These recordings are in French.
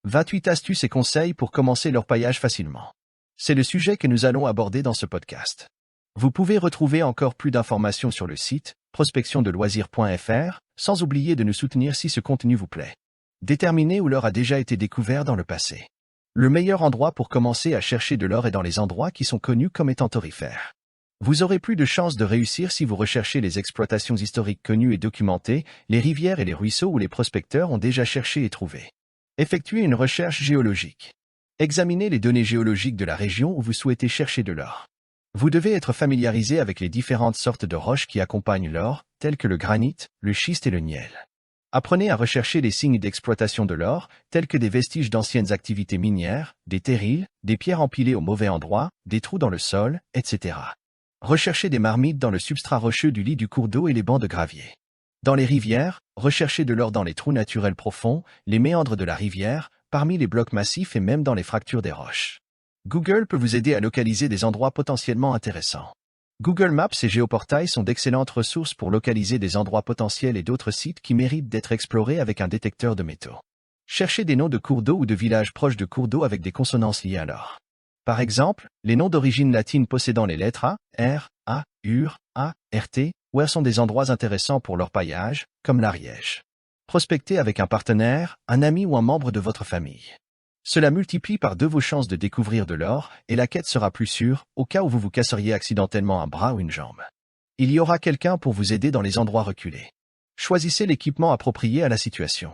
28 astuces et conseils pour commencer l'orpaillage facilement. C'est le sujet que nous allons aborder dans ce podcast. Vous pouvez retrouver encore plus d'informations sur le site prospectiondeloisirs.fr, sans oublier de nous soutenir si ce contenu vous plaît. Déterminez où l'or a déjà été découvert dans le passé. Le meilleur endroit pour commencer à chercher de l'or est dans les endroits qui sont connus comme étant aurifères. Vous aurez plus de chances de réussir si vous recherchez les exploitations historiques connues et documentées, les rivières et les ruisseaux où les prospecteurs ont déjà cherché et trouvé. Effectuez une recherche géologique. Examinez les données géologiques de la région où vous souhaitez chercher de l'or. Vous devez être familiarisé avec les différentes sortes de roches qui accompagnent l'or, telles que le granit, le schiste et le niel. Apprenez à rechercher les signes d'exploitation de l'or, tels que des vestiges d'anciennes activités minières, des terrils, des pierres empilées au mauvais endroit, des trous dans le sol, etc. Recherchez des marmites dans le substrat rocheux du lit du cours d'eau et les bancs de gravier. Dans les rivières, recherchez de l'or dans les trous naturels profonds, les méandres de la rivière, parmi les blocs massifs et même dans les fractures des roches. Google peut vous aider à localiser des endroits potentiellement intéressants. Google Maps et Géoportail sont d'excellentes ressources pour localiser des endroits potentiels et d'autres sites qui méritent d'être explorés avec un détecteur de métaux. Cherchez des noms de cours d'eau ou de villages proches de cours d'eau avec des consonances liées à l'or. Par exemple, les noms d'origine latine possédant les lettres A, R, A, UR, A, RT, ou R sont des endroits intéressants pour l'orpaillage, comme l'Ariège. Prospectez avec un partenaire, un ami ou un membre de votre famille. Cela multiplie par 2 vos chances de découvrir de l'or, et la quête sera plus sûre, au cas où vous vous casseriez accidentellement un bras ou une jambe. Il y aura quelqu'un pour vous aider dans les endroits reculés. Choisissez l'équipement approprié à la situation.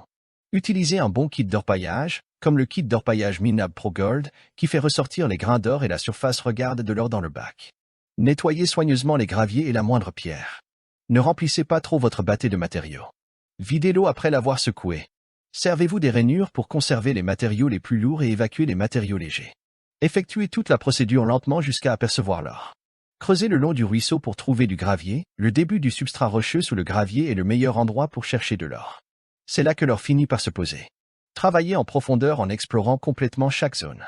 Utilisez un bon kit d'orpaillage, comme le kit d'orpaillage Minlab Pro Gold, qui fait ressortir les grains d'or et la surface regarde de l'or dans le bac. Nettoyez soigneusement les graviers et la moindre pierre. Ne remplissez pas trop votre bâtet de matériaux. Videz l'eau après l'avoir secouée. Servez-vous des rainures pour conserver les matériaux les plus lourds et évacuer les matériaux légers. Effectuez toute la procédure lentement jusqu'à apercevoir l'or. Creusez le long du ruisseau pour trouver du gravier, le début du substrat rocheux sous le gravier est le meilleur endroit pour chercher de l'or. C'est là que l'or finit par se poser. Travaillez en profondeur en explorant complètement chaque zone.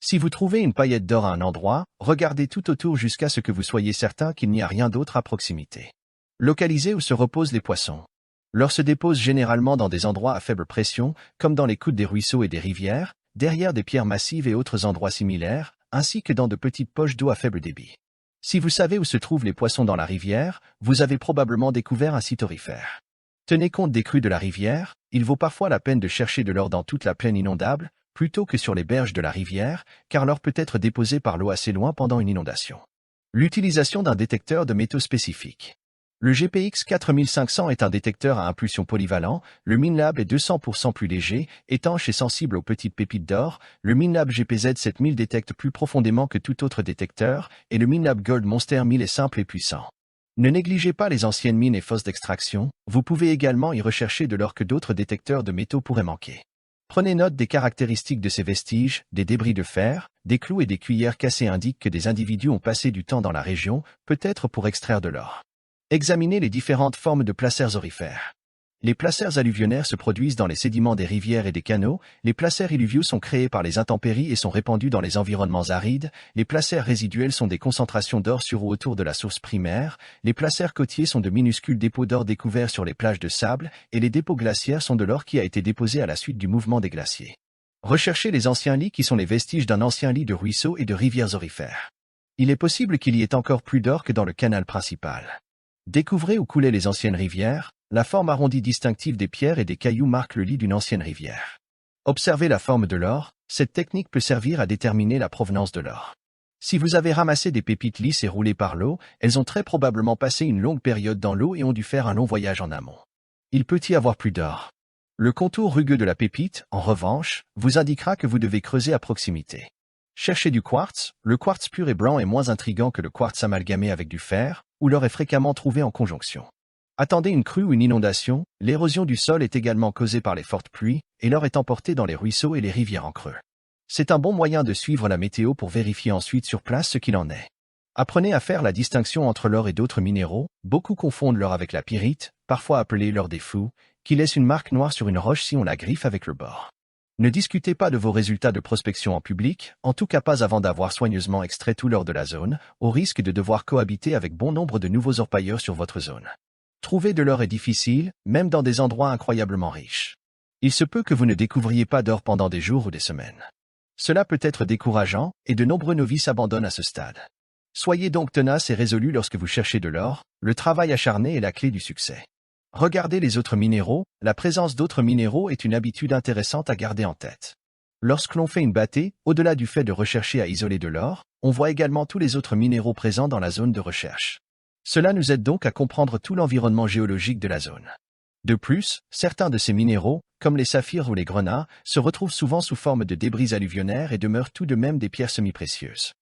Si vous trouvez une paillette d'or à un endroit, regardez tout autour jusqu'à ce que vous soyez certain qu'il n'y a rien d'autre à proximité. Localisez où se reposent les poissons. L'or se dépose généralement dans des endroits à faible pression, comme dans les coudes des ruisseaux et des rivières, derrière des pierres massives et autres endroits similaires, ainsi que dans de petites poches d'eau à faible débit. Si vous savez où se trouvent les poissons dans la rivière, vous avez probablement découvert un site aurifère. Tenez compte des crues de la rivière, il vaut parfois la peine de chercher de l'or dans toute la plaine inondable, plutôt que sur les berges de la rivière, car l'or peut être déposé par l'eau assez loin pendant une inondation. L'utilisation d'un détecteur de métaux spécifique. Le GPX 4500 est un détecteur à impulsion polyvalent, le Minlab est 200% plus léger, étanche et sensible aux petites pépites d'or, le Minlab GPZ 7000 détecte plus profondément que tout autre détecteur, et le Minlab Gold Monster 1000 est simple et puissant. Ne négligez pas les anciennes mines et fosses d'extraction, vous pouvez également y rechercher de l'or que d'autres détecteurs de métaux pourraient manquer. Prenez note des caractéristiques de ces vestiges, des débris de fer, des clous et des cuillères cassées indiquent que des individus ont passé du temps dans la région, peut-être pour extraire de l'or. Examinez les différentes formes de placers aurifères. Les placers alluvionnaires se produisent dans les sédiments des rivières et des canaux, les placers illuviaux sont créés par les intempéries et sont répandus dans les environnements arides, les placers résiduels sont des concentrations d'or sur ou autour de la source primaire, les placers côtiers sont de minuscules dépôts d'or découverts sur les plages de sable, et les dépôts glaciaires sont de l'or qui a été déposé à la suite du mouvement des glaciers. Recherchez les anciens lits qui sont les vestiges d'un ancien lit de ruisseaux et de rivières aurifères. Il est possible qu'il y ait encore plus d'or que dans le canal principal. Découvrez où coulaient les anciennes rivières, la forme arrondie distinctive des pierres et des cailloux marque le lit d'une ancienne rivière. Observez la forme de l'or, cette technique peut servir à déterminer la provenance de l'or. Si vous avez ramassé des pépites lisses et roulées par l'eau, elles ont très probablement passé une longue période dans l'eau et ont dû faire un long voyage en amont. Il peut y avoir plus d'or. Le contour rugueux de la pépite, en revanche, vous indiquera que vous devez creuser à proximité. Cherchez du quartz, le quartz pur et blanc est moins intriguant que le quartz amalgamé avec du fer, où l'or est fréquemment trouvé en conjonction. Attendez une crue ou une inondation, l'érosion du sol est également causée par les fortes pluies, et l'or est emporté dans les ruisseaux et les rivières en creux. C'est un bon moyen de suivre la météo pour vérifier ensuite sur place ce qu'il en est. Apprenez à faire la distinction entre l'or et d'autres minéraux, beaucoup confondent l'or avec la pyrite, parfois appelée l'or des fous, qui laisse une marque noire sur une roche si on la griffe avec le bord. Ne discutez pas de vos résultats de prospection en public, en tout cas pas avant d'avoir soigneusement extrait tout l'or de la zone, au risque de devoir cohabiter avec bon nombre de nouveaux orpailleurs sur votre zone. Trouver de l'or est difficile, même dans des endroits incroyablement riches. Il se peut que vous ne découvriez pas d'or pendant des jours ou des semaines. Cela peut être décourageant, et de nombreux novices abandonnent à ce stade. Soyez donc tenace et résolu lorsque vous cherchez de l'or, le travail acharné est la clé du succès. Regardez les autres minéraux, la présence d'autres minéraux est une habitude intéressante à garder en tête. Lorsque l'on fait une bâtée, au-delà du fait de rechercher à isoler de l'or, on voit également tous les autres minéraux présents dans la zone de recherche. Cela nous aide donc à comprendre tout l'environnement géologique de la zone. De plus, certains de ces minéraux, comme les saphirs ou les grenats, se retrouvent souvent sous forme de débris alluvionnaires et demeurent tout de même des pierres semi-précieuses.